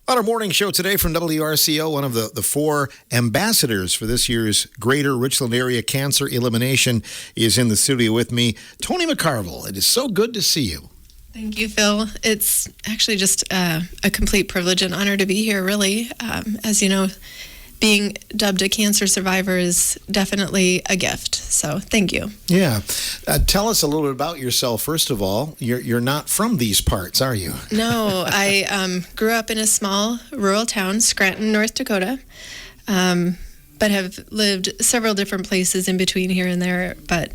On our morning show today from WRCO, one of the four ambassadors for this year's Greater Richland Area Cancer Elimination is in the studio with me, Toni McCarvel. It is so good to see you. Thank you, Phil. It's actually just a complete privilege and honor to be here, really. As you know, being dubbed a cancer survivor is definitely a gift. So thank you. Yeah. Tell us a little bit about yourself, first of all. You're not from these parts, are you? No, I grew up in a small rural town, Scranton, North Dakota, but have lived several different places in between here and there. But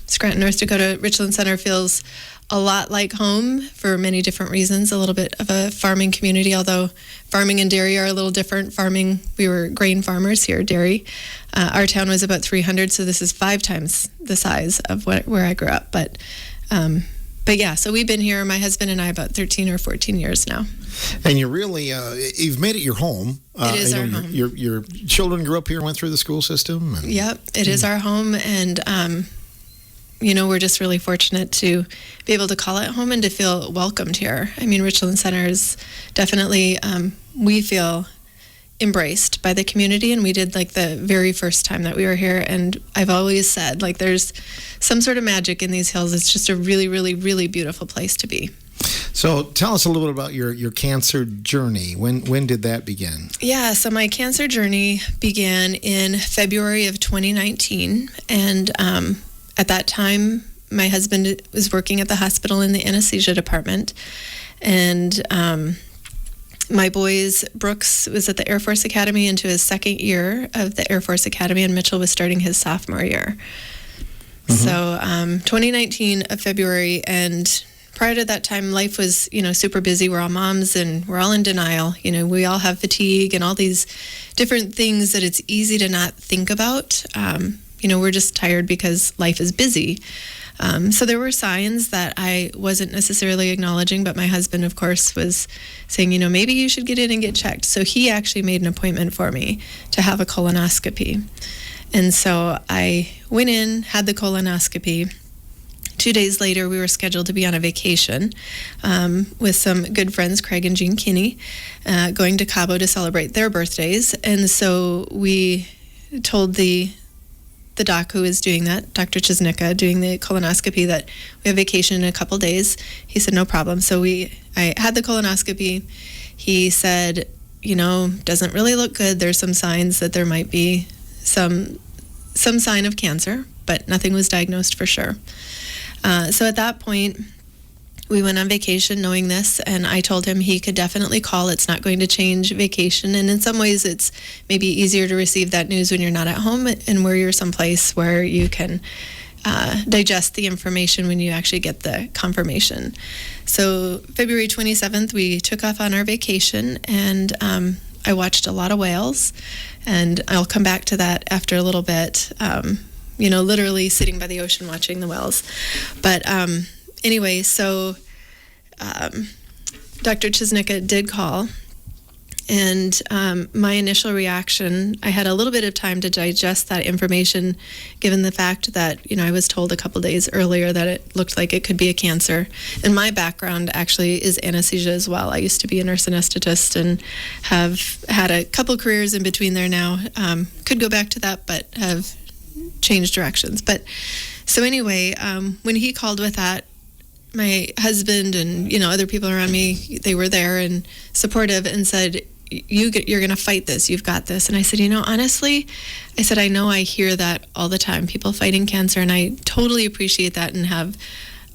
Scranton, North Dakota, Richland Center feels a lot like home for many different reasons. A little bit of a farming community, although farming and dairy are a little different. Farming, we were grain farmers here. Dairy, our town was about 300, so this is 5 times the size of where I grew up. But yeah, so we've been here, my husband and I, about 13 or 14 years now. And you really, you've made it your home. It is our home. Your children grew up here and went through the school system? Yep, it is our home, and we're just really fortunate to be able to call it home and to feel welcomed here. I mean, Richland Center is definitely, we feel embraced by the community, and we did like the very first time that we were here. And I've always said, like, there's some sort of magic in these hills. It's just a really, really, really beautiful place to be. So tell us a little bit about your cancer journey. When did that begin? Yeah, so my cancer journey began in February of 2019, and at that time, my husband was working at the hospital in the anesthesia department, and my boys, Brooks was at the Air Force Academy into his second year of the Air Force Academy, and Mitchell was starting his sophomore year. Mm-hmm. So 2019 of February, and prior to that time, life was, super busy. We're all moms, and we're all in denial. We all have fatigue and all these different things that it's easy to not think about. We're just tired because life is busy. So there were signs that I wasn't necessarily acknowledging, but my husband, of course, was saying, maybe you should get in and get checked. So he actually made an appointment for me to have a colonoscopy. And so I went in, had the colonoscopy. 2 days later, we were scheduled to be on a vacation with some good friends, Craig and Jean Kinney, going to Cabo to celebrate their birthdays. And so we told the doc who is doing that, Dr. Chiznicka, doing the colonoscopy, that we have vacation in a couple days. He said, no problem. So I had the colonoscopy. He said, doesn't really look good. There's some signs that there might be some sign of cancer, but nothing was diagnosed for sure. So at that point, we went on vacation knowing this, and I told him he could definitely call. It's not going to change vacation, and in some ways it's maybe easier to receive that news when you're not at home and where you're someplace where you can digest the information when you actually get the confirmation. So February 27th, we took off on our vacation, and I watched a lot of whales, and I'll come back to that after a little bit, literally sitting by the ocean watching the whales. But anyway, so Dr. Chiznicka did call, and my initial reaction, I had a little bit of time to digest that information, given the fact that, I was told a couple days earlier that it looked like it could be a cancer. And my background actually is anesthesia as well. I used to be a nurse anesthetist and have had a couple careers in between there now. Could go back to that, but have changed directions. But so anyway, when he called with that, my husband and other people around me, they were there and supportive and said, you're going to fight this, you've got this. And I said, honestly, I know I hear that all the time, people fighting cancer, and I totally appreciate that and have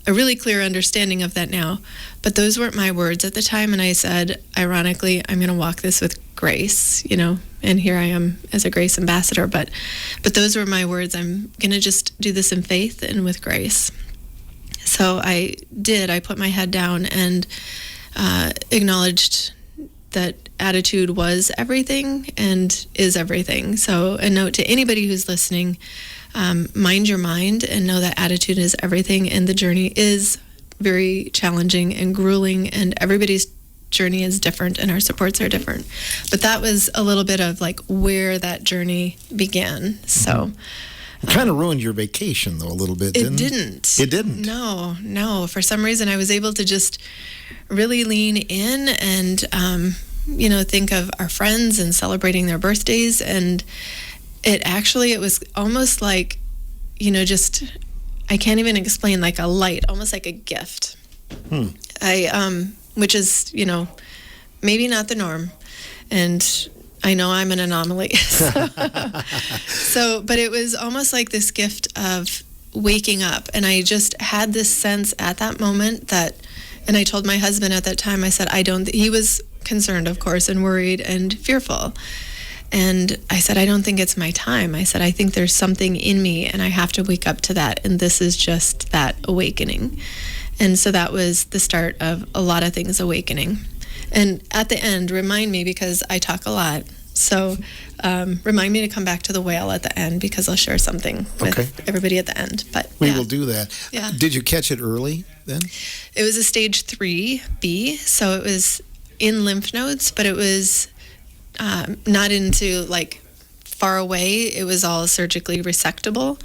a really clear understanding of that now, but those weren't my words at the time. And I said, ironically, I'm going to walk this with grace, and here I am as a grace ambassador, but those were my words. I'm going to just do this in faith and with grace. So I put my head down and acknowledged that attitude was everything and is everything. So a note to anybody who's listening, mind your mind and know that attitude is everything, and the journey is very challenging and grueling, and everybody's journey is different and our supports are different. But that was a little bit of like where that journey began. So it kind of ruined your vacation though a little bit, didn't it? It didn't. No. For some reason I was able to just really lean in and think of our friends and celebrating their birthdays. And it was almost like, just, I can't even explain, like a light, almost like a gift. Which is, maybe not the norm. And I know I'm an anomaly. But it was almost like this gift of waking up. And I just had this sense at that moment and I told my husband at that time, I said, he was concerned, of course, and worried and fearful. And I said, I don't think it's my time. I said, I think there's something in me and I have to wake up to that. And this is just that awakening. And so that was the start of a lot of things awakening. And at the end, remind me, because I talk a lot. So remind me to come back to the whale at the end, because I'll share something with everybody at the end. But we will do that. Yeah. Did you catch it early then? It was a stage 3B. So it was in lymph nodes, but it was not into like far away. It was all surgically resectable.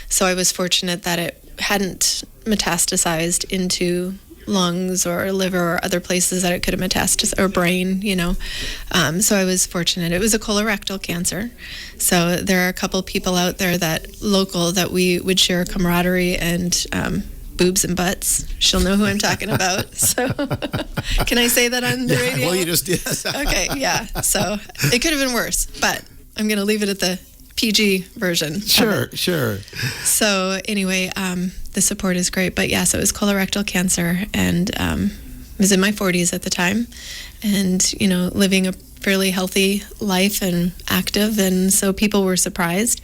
So I was fortunate that it hadn't metastasized into lungs or liver or other places that it could have metastasized, or brain, So I was fortunate. It was a colorectal cancer. So there are a couple people out there that we would share camaraderie and boobs and butts. She'll know who I'm talking about. So can I say that on the radio? Well, you just did. Okay, yeah. So it could have been worse, but I'm going to leave it at the PG version. Sure. So anyway, the support is great. But so it was colorectal cancer, and I was in my 40s at the time, and, living a fairly healthy life and active. And so people were surprised.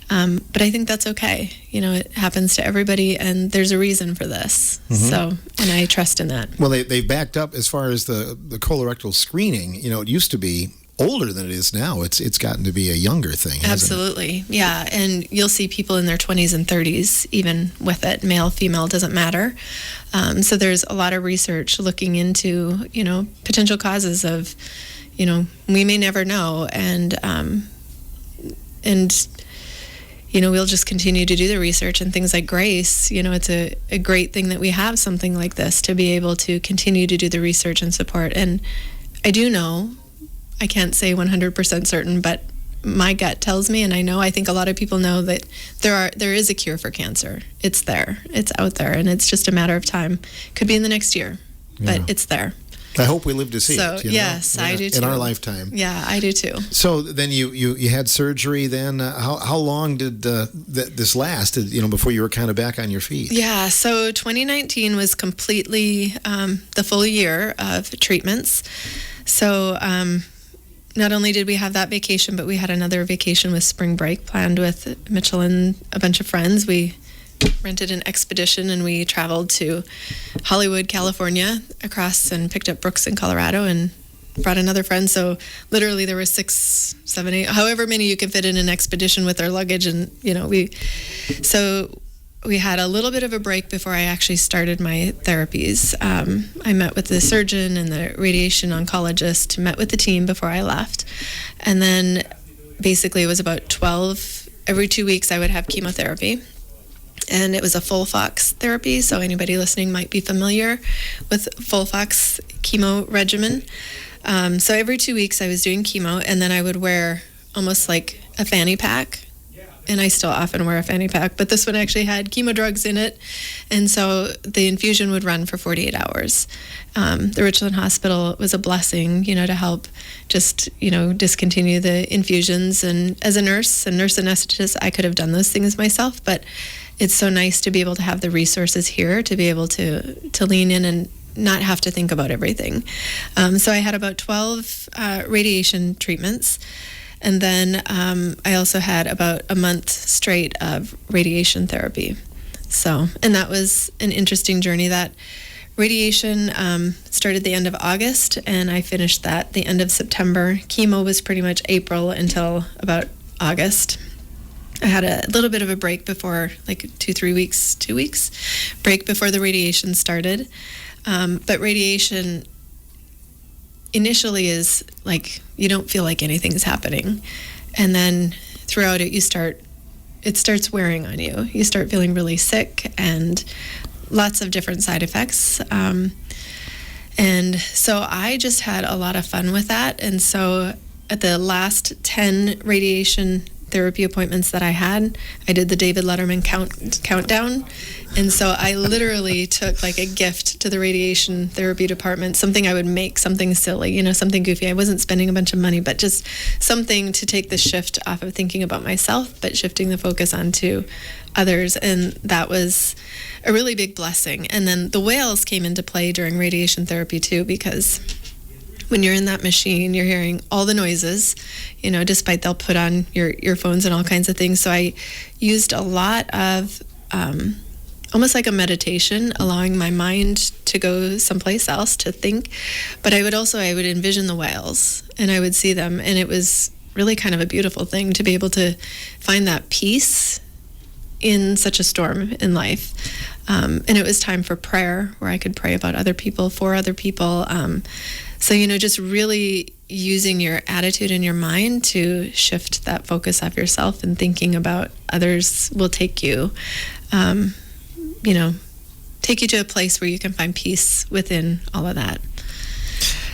But I think that's okay. It happens to everybody, and there's a reason for this. Mm-hmm. So, and I trust in that. Well, they backed up as far as the colorectal screening. It used to be older than it is now. It's gotten to be a younger thing. Absolutely. Yeah. And you'll see people in their 20s and 30s, even with it, male, female, doesn't matter. So there's a lot of research looking into, potential causes of, we may never know. And we'll just continue to do the research, and things like GRACE, it's a great thing that we have something like this to be able to continue to do the research and support. And I do know, I can't say 100% certain, but my gut tells me, and I think a lot of people know, that there is a cure for cancer. It's there. It's out there, and it's just a matter of time. Could be in the next year, but it's there. I hope we live to see it. Yes, I do too. In our lifetime. Yeah, I do too. So then you had surgery then. How long did this last, before you were kind of back on your feet? Yeah, so 2019 was completely the full year of treatments. So not only did we have that vacation, but we had another vacation with spring break planned with Mitchell and a bunch of friends. We rented an expedition and we traveled to Hollywood, California, across, and picked up Brooks in Colorado and brought another friend. So literally there were 6, 7, 8, however many you can fit in an expedition with our luggage. And, we had a little bit of a break before I actually started my therapies. I met with the surgeon and the radiation oncologist, met with the team before I left. And then basically it was about every 2 weeks I would have chemotherapy. And it was a FOLFOX therapy, so anybody listening might be familiar with FOLFOX chemo regimen. So every 2 weeks I was doing chemo, and then I would wear almost like a fanny pack. And I still often wear a fanny pack, but this one actually had chemo drugs in it. And so the infusion would run for 48 hours. The Richland Hospital was a blessing, to help just, discontinue the infusions. And as a nurse anesthetist, I could have done those things myself, but it's so nice to be able to have the resources here to be able to lean in and not have to think about everything. So I had about 12 radiation treatments. And then I also had about a month straight of radiation therapy. So, and that was an interesting journey. That radiation started the end of August, and I finished that the end of September. Chemo was pretty much April until about August. I had a little bit of a break before, like 2 weeks break before the radiation started. But radiation initially is like, you don't feel like anything's happening. And then throughout it, it starts wearing on you. You start feeling really sick and lots of different side effects. And And so I just had a lot of fun with that. And so at the last 10 radiation therapy appointments that I had, I did the David Letterman countdown. And so I literally took like a gift to the radiation therapy department, something I would make, something silly, something goofy. I wasn't spending a bunch of money, but just something to take the shift off of thinking about myself, but shifting the focus onto others. And that was a really big blessing. And then the whales came into play during radiation therapy too, because when you're in that machine, you're hearing all the noises, despite they'll put on your earphones and all kinds of things. So I used a lot of almost like a meditation, allowing my mind to go someplace else to think. But I would envision the whales and I would see them. And it was really kind of a beautiful thing to be able to find that peace in such a storm in life. And it was time for prayer, where I could pray about other people, for other people. So, just really using your attitude and your mind to shift that focus off yourself and thinking about others will take you, take you to a place where you can find peace within all of that.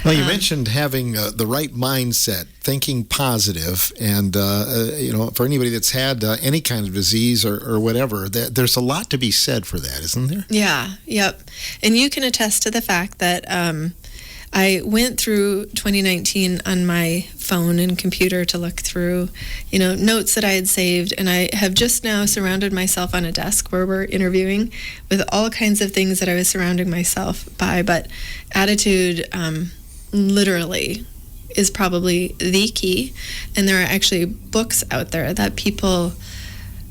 Well, you mentioned having the right mindset, thinking positive, and for anybody that's had any kind of disease or whatever, there's a lot to be said for that, isn't there? Yeah, yep. And you can attest to the fact that I went through 2019 on my phone and computer to look through, notes that I had saved, and I have just now surrounded myself on a desk where we're interviewing with all kinds of things that I was surrounding myself by, but attitude literally is probably the key. And there are actually books out there that people,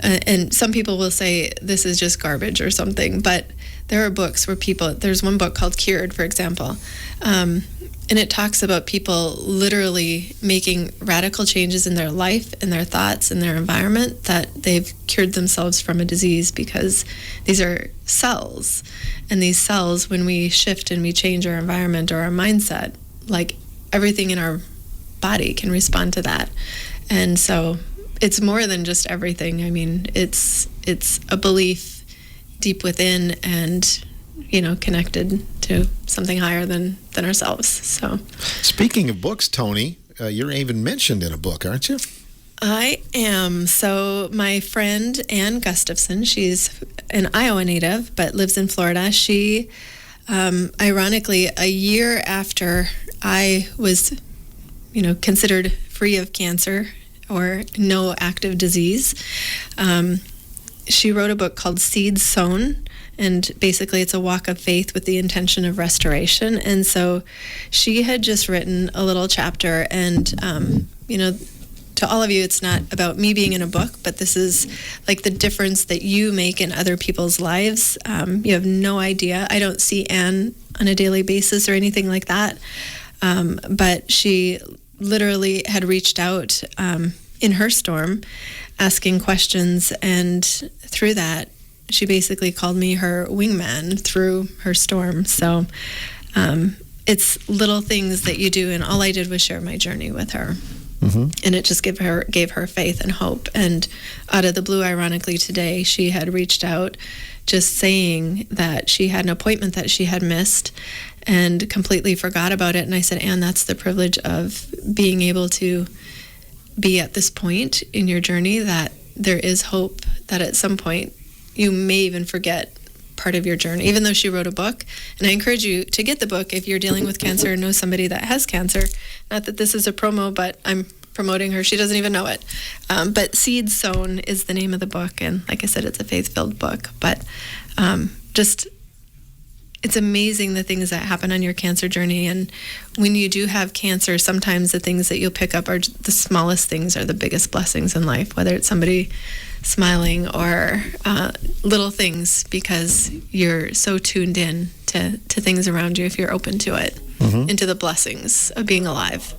and some people will say this is just garbage or something, but there are books where there's one book called Cured, for example, and it talks about people literally making radical changes in their life and their thoughts and their environment, that they've cured themselves from a disease, because these are cells. And these cells, when we shift and we change our environment or our mindset, like everything in our body can respond to that. And so it's more than just everything. I mean, it's a belief deep within and, connected to something higher than ourselves. So, speaking of books, Toni, you're even mentioned in a book, aren't you? I am. So my friend Ann Gustafson, she's an Iowa native but lives in Florida. She, ironically, a year after I was, considered free of cancer or no active disease, she wrote a book called Seeds Sown. And basically it's a walk of faith with the intention of restoration. And so she had just written a little chapter, and, to all of you, it's not about me being in a book, but this is like the difference that you make in other people's lives. You have no idea. I don't see Anne on a daily basis or anything like that. But she literally had reached out in her storm, asking questions. And through that, she basically called me her wingman through her storm. So it's little things that you do. And all I did was share my journey with her. Mm-hmm. And it just gave her faith and hope. And out of the blue, ironically, today, she had reached out just saying that she had an appointment that she had missed and completely forgot about it. And I said, Anne, that's the privilege of being able to be at this point in your journey, that there is hope, that at some point you may even forget part of your journey, even though she wrote a book. And I encourage you to get the book if you're dealing with cancer or know somebody that has cancer. Not that this is a promo, but I'm promoting her. She doesn't even know it. But Seeds Sown is the name of the book. And like I said, it's a faith-filled book. But just, it's amazing the things that happen on your cancer journey. And when you do have cancer, sometimes the things that you'll pick up are the smallest things are the biggest blessings in life, whether it's somebody smiling or little things, because you're so tuned in to things around you if you're open to it, mm-hmm. and to the blessings of being alive.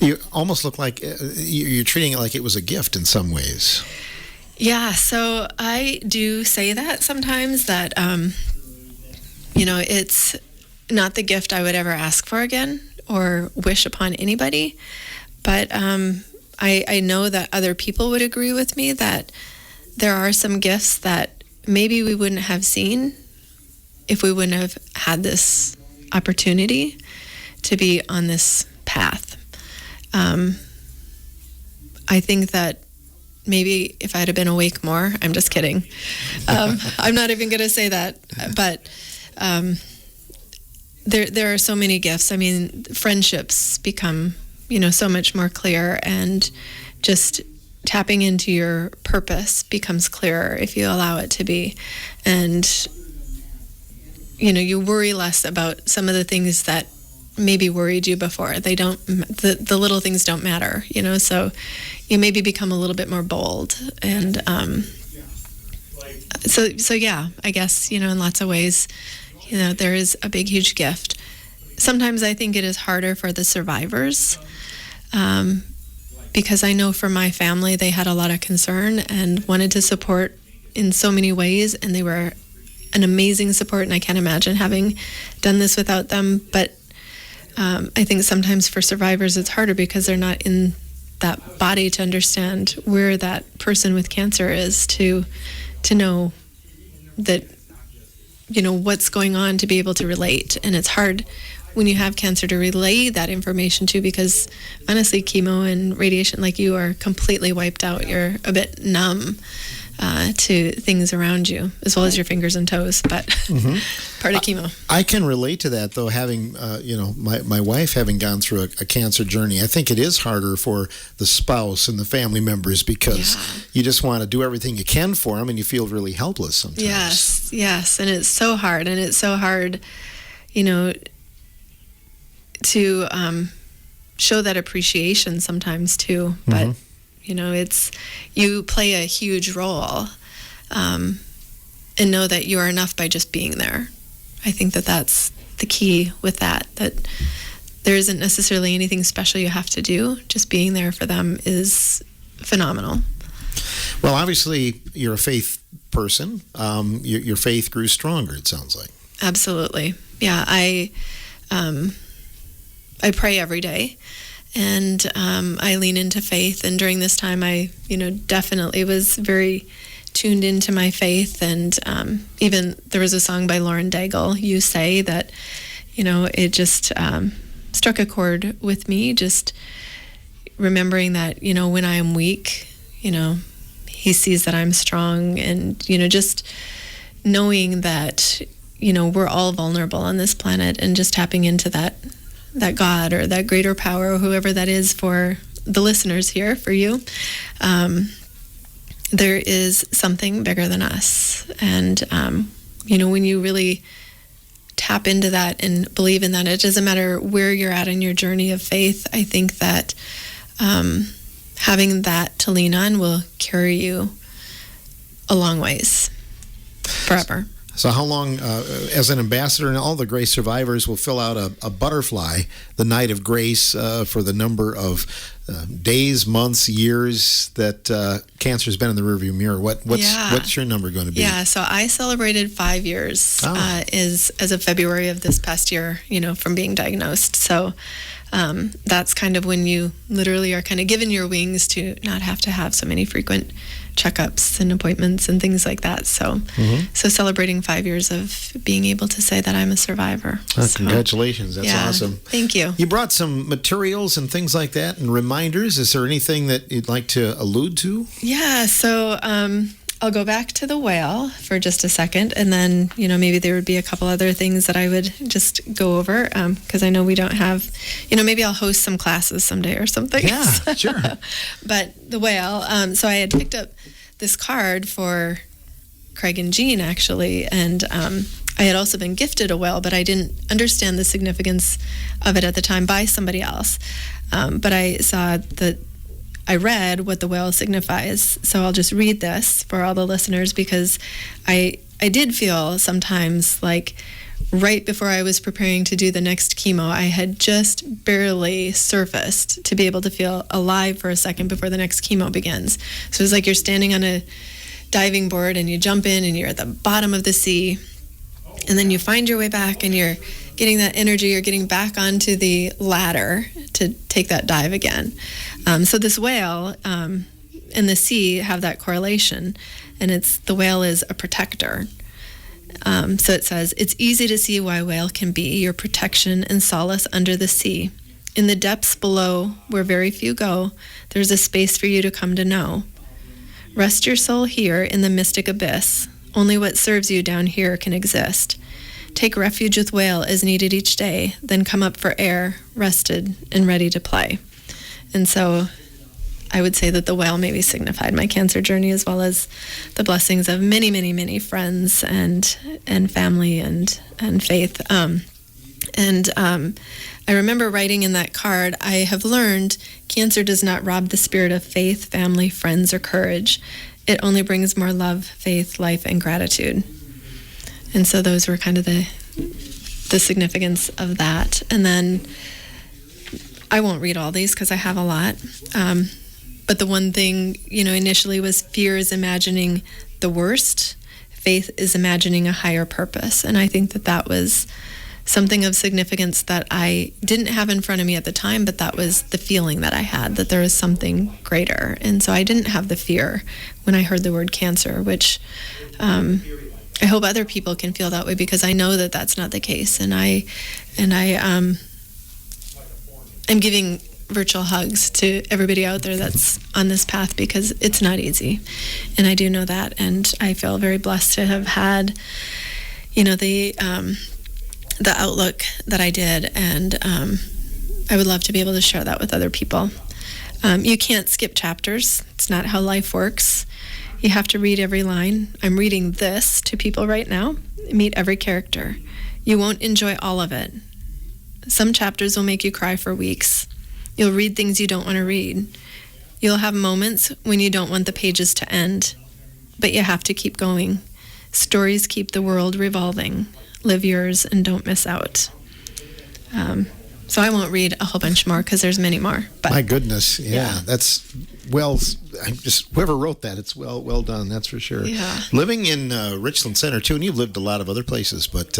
You almost look like you're treating it like it was a gift in some ways. Yeah, so I do say that sometimes, that it's not the gift I would ever ask for again or wish upon anybody, but I know that other people would agree with me that there are some gifts that maybe we wouldn't have seen if we wouldn't have had this opportunity to be on this path. I think that maybe if I'd have been awake more, I'm just kidding. I'm not even going to say that, but there are so many gifts. I mean, friendships become, so much more clear, and just tapping into your purpose becomes clearer if you allow it to be. And, you worry less about some of the things that maybe worried you before. They don't, the little things don't matter, so you maybe become a little bit more bold. And so yeah, I guess, in lots of ways, there is a big, huge gift. Sometimes I think it is harder for the survivors, because I know for my family, they had a lot of concern and wanted to support in so many ways, and they were an amazing support, and I can't imagine having done this without them. But I think sometimes for survivors, it's harder because they're not in that body to understand where that person with cancer is, to know that, what's going on, to be able to relate. And it's hard when you have cancer to relay that information to, because honestly, chemo and radiation, like, you are completely wiped out. You're a bit numb to things around you, as well as your fingers and toes, but part of chemo. I can relate to that, though, having, my wife having gone through a cancer journey. I think it is harder for the spouse and the family members, because you just want to do everything you can for them, and you feel really helpless sometimes. Yes, and it's so hard, to show that appreciation sometimes too, but it's, you play a huge role, and know that you are enough by just being there. I think that that's the key with that there isn't necessarily anything special you have to do. Just being there for them is phenomenal. Well, obviously you're a faith person. Your faith grew stronger, it sounds like. Absolutely. Yeah. I pray every day, and I lean into faith. And during this time, I, definitely was very tuned into my faith. And even there was a song by Lauren Daigle, "You Say," that, it just struck a chord with me. Just remembering that, when I am weak, He sees that I'm strong. And, just knowing that, we're all vulnerable on this planet, and just tapping into that God, or that greater power, or whoever that is for the listeners here, for you. There is something bigger than us. And, when you really tap into that and believe in that, it doesn't matter where you're at in your journey of faith. I think that having that to lean on will carry you a long ways, forever. So how long, as an ambassador, and all the Grace survivors will fill out a butterfly, the night of grace, for the number of days, months, years that cancer's been in the rearview mirror. What's your number going to be? Yeah, so I celebrated 5 years as of February of this past year, from being diagnosed. So that's kind of when you literally are kind of given your wings to not have to have so many frequent checkups and appointments and things like that. So celebrating 5 years of being able to say that I'm a survivor. Congratulations. That's awesome. Thank you. You brought some materials and things like that and reminders. Is there anything that you'd like to allude to? Yeah, so I'll go back to the whale for just a second, and then, maybe there would be a couple other things that I would just go over, because I know we don't have, maybe I'll host some classes someday or something. Yeah, sure. But the whale, so I had picked up this card for Craig and Jean, actually, and I had also been gifted a whale, but I didn't understand the significance of it at the time by somebody else. But I read what the whale signifies, so I'll just read this for all the listeners, because I did feel sometimes like right before I was preparing to do the next chemo, I had just barely surfaced to be able to feel alive for a second before the next chemo begins. So it's like you're standing on a diving board and you jump in and you're at the bottom of the sea, and then you find your way back and you're getting that energy, you're getting back onto the ladder to take that dive again. So this whale and the sea have that correlation, and the whale is a protector. So it says, "It's easy to see why whale can be your protection and solace under the sea. In the depths below, where very few go, there's a space for you to come to know. Rest your soul here in the mystic abyss. Only what serves you down here can exist. Take refuge with whale as needed each day, then come up for air, rested and ready to play." And so I would say that the whale maybe signified my cancer journey, as well as the blessings of many, many, many friends and family and faith. I remember writing in that card, "I have learned cancer does not rob the spirit of faith, family, friends, or courage. It only brings more love, faith, life, and gratitude." And so those were kind of the significance of that. And then I won't read all these because I have a lot. But the one thing, initially was fear is imagining the worst. Faith is imagining a higher purpose. And I think that was something of significance that I didn't have in front of me at the time, but that was the feeling that I had, that there was something greater. And so I didn't have the fear when I heard the word cancer, which I hope other people can feel that way, because I know that that's not the case. And I am giving virtual hugs to everybody out there that's on this path, because it's not easy. And I do know that. And I feel very blessed to have had, the outlook that I did. And I would love to be able to share that with other people. You can't skip chapters. It's not how life works. You have to read every line. I'm reading this to people right now. Meet every character. You won't enjoy all of it. Some chapters will make you cry for weeks. You'll read things you don't want to read. You'll have moments when you don't want the pages to end, but you have to keep going. Stories keep the world revolving. Live yours and don't miss out. So I won't read a whole bunch more because there's many more. But my goodness, yeah. That's whoever wrote that, it's well done. That's for sure. Yeah. Living in Richland Center too, and you've lived a lot of other places, but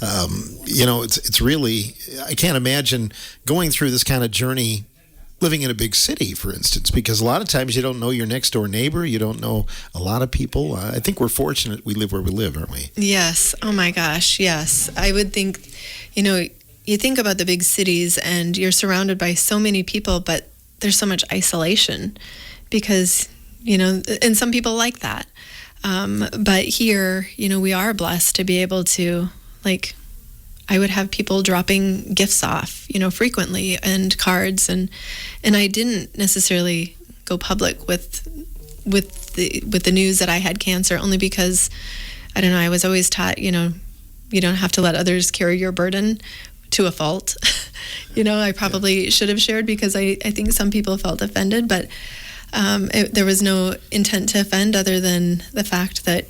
it's really, I can't imagine going through this kind of journey living in a big city, for instance, because a lot of times you don't know your next door neighbor, you don't know a lot of people. I think we're fortunate we live where we live, aren't we? Yes. Oh my gosh. Yes. I would think, you think about the big cities and you're surrounded by so many people, but there's so much isolation because, and some people like that. But here, we are blessed to be able to, I would have people dropping gifts off, frequently, and cards, and I didn't necessarily go public with the news that I had cancer, only because, I don't know, I was always taught, you don't have to let others carry your burden to a fault. I probably should have shared because I think some people felt offended, but there was no intent to offend other than the fact that,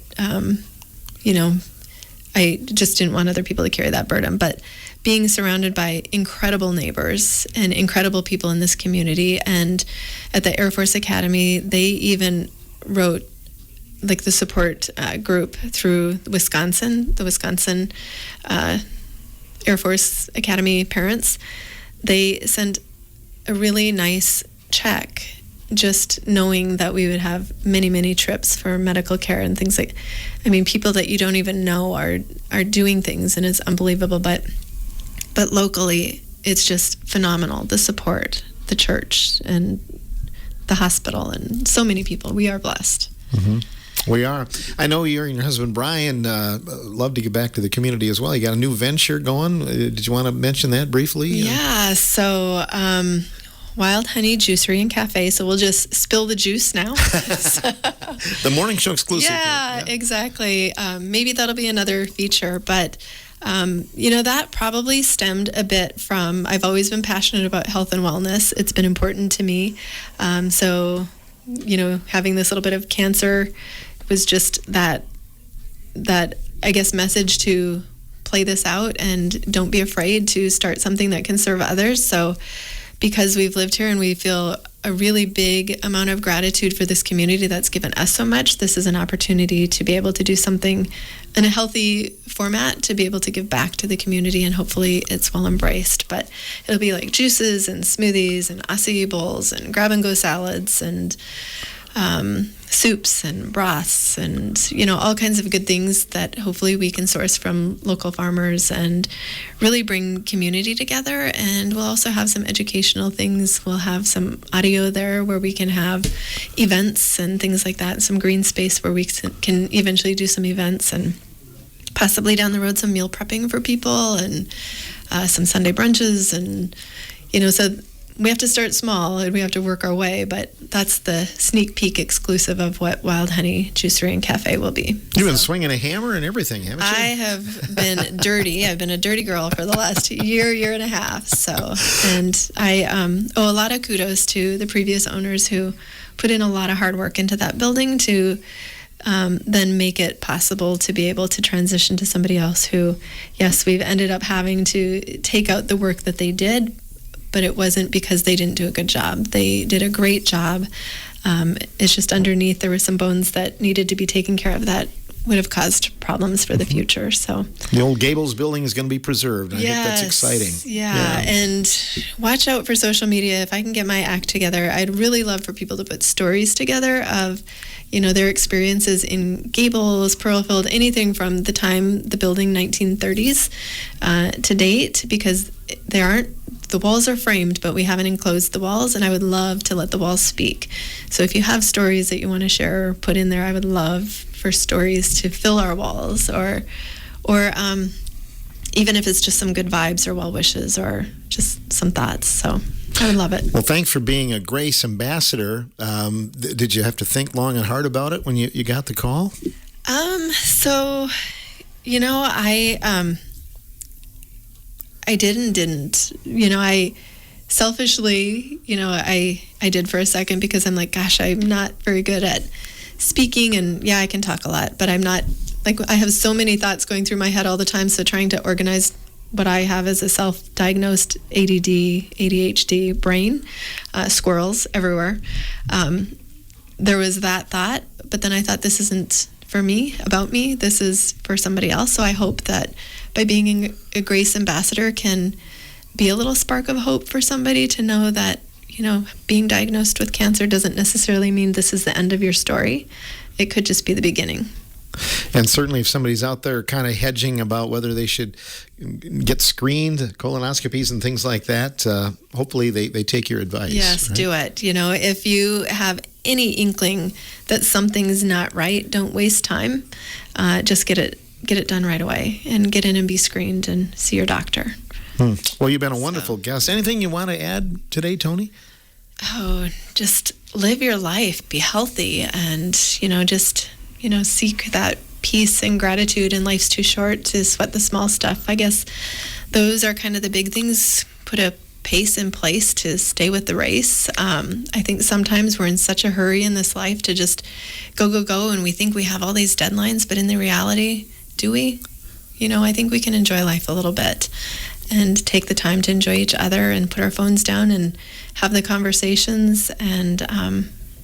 I just didn't want other people to carry that burden. But being surrounded by incredible neighbors and incredible people in this community, and at the Air Force Academy, they even wrote the support group through Wisconsin, the Wisconsin Air Force Academy parents. They sent a really nice check, just knowing that we would have many, many trips for medical care and things people that you don't even know are doing things, and it's unbelievable. But locally, it's just phenomenal. The support, the church, and the hospital, and so many people. We are blessed. Mm-hmm. We are. I know you and your husband Brian love to get back to the community as well. You got a new venture going. Did you want to mention that briefly? Yeah. So. Wild Honey Juicery and Cafe, so we'll just spill the juice now. The morning show exclusive. Yeah, exactly. Maybe that'll be another feature, but that probably stemmed a bit from, I've always been passionate about health and wellness. It's been important to me. So, having this little bit of cancer was just that I guess message to play this out and don't be afraid to start something that can serve others. So because we've lived here and we feel a really big amount of gratitude for this community that's given us so much, this is an opportunity to be able to do something in a healthy format, to be able to give back to the community, and hopefully it's well embraced. But it'll be like juices and smoothies and acai bowls and grab-and-go salads and soups and broths and, all kinds of good things that hopefully we can source from local farmers and really bring community together. And we'll also have some educational things. We'll have some audio there where we can have events and things like that, some green space where we can eventually do some events, and possibly down the road some meal prepping for people, and some Sunday brunches. And, so we have to start small and we have to work our way, but that's the sneak peek exclusive of what Wild Honey Juicery and Cafe will be. You've been swinging a hammer and everything, haven't you? I have been dirty. I've been a dirty girl for the last year and a half. So, and I owe a lot of kudos to the previous owners who put in a lot of hard work into that building to then make it possible to be able to transition to somebody else who, yes, we've ended up having to take out the work that they did, but it wasn't because they didn't do a good job. They did a great job. It's just underneath there were some bones that needed to be taken care of that would have caused problems for the future. So the old Gables building is going to be preserved. I think that's exciting. Yeah, and watch out for social media. If I can get my act together, I'd really love for people to put stories together of, their experiences in Gables, Pearlfield, anything from the time the building 1930s to date, because the walls are framed, but we haven't enclosed the walls, and I would love to let the walls speak. So if you have stories that you want to share or put in there, I would love for stories to fill our walls, or even if it's just some good vibes or well wishes or just some thoughts. So I would love it. Well, thanks for being a Grace ambassador. Did you have to think long and hard about it when you got the call? I did and didn't. I selfishly, I did for a second, because I'm like, gosh, I'm not very good at speaking, and I can talk a lot, but I'm not, I have so many thoughts going through my head all the time, so trying to organize what I have as a self-diagnosed ADD, ADHD brain, squirrels everywhere. There was that thought, but then I thought, this isn't for me, about me, this is for somebody else. So I hope that by being a Grace ambassador can be a little spark of hope for somebody to know that, being diagnosed with cancer doesn't necessarily mean this is the end of your story. It could just be the beginning. And certainly if somebody's out there kind of hedging about whether they should get screened, colonoscopies and things like that, hopefully they take your advice. Yes, right? Do it. If you have any inkling that something's not right, don't waste time. Just get it done right away and get in and be screened and see your doctor. Well, you've been a wonderful guest. Anything you want to add today, Toni? Oh, just live your life, be healthy, and, seek that peace and gratitude. And life's too short to sweat the small stuff. I guess those are kind of the big things. Put a pace in place to stay with the race. I think sometimes we're in such a hurry in this life to just go, and we think we have all these deadlines, but in the reality, do we? I think we can enjoy life a little bit and take the time to enjoy each other and put our phones down and have the conversations and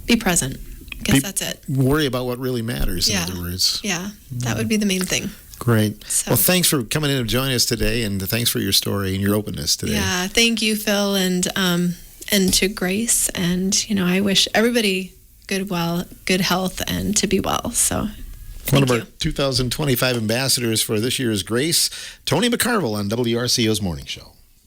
be present. I guess that's it. Worry about what really matters, in other words. Yeah, that would be the main thing. Great. So, well, thanks for coming in and joining us today, and thanks for your story and your openness today. Yeah, thank you, Phil, and to Grace. And, I wish everybody good health and to be well. So one of our 2025 ambassadors for this year's Grace, Toni McCarvel on WRCO's Morning Show.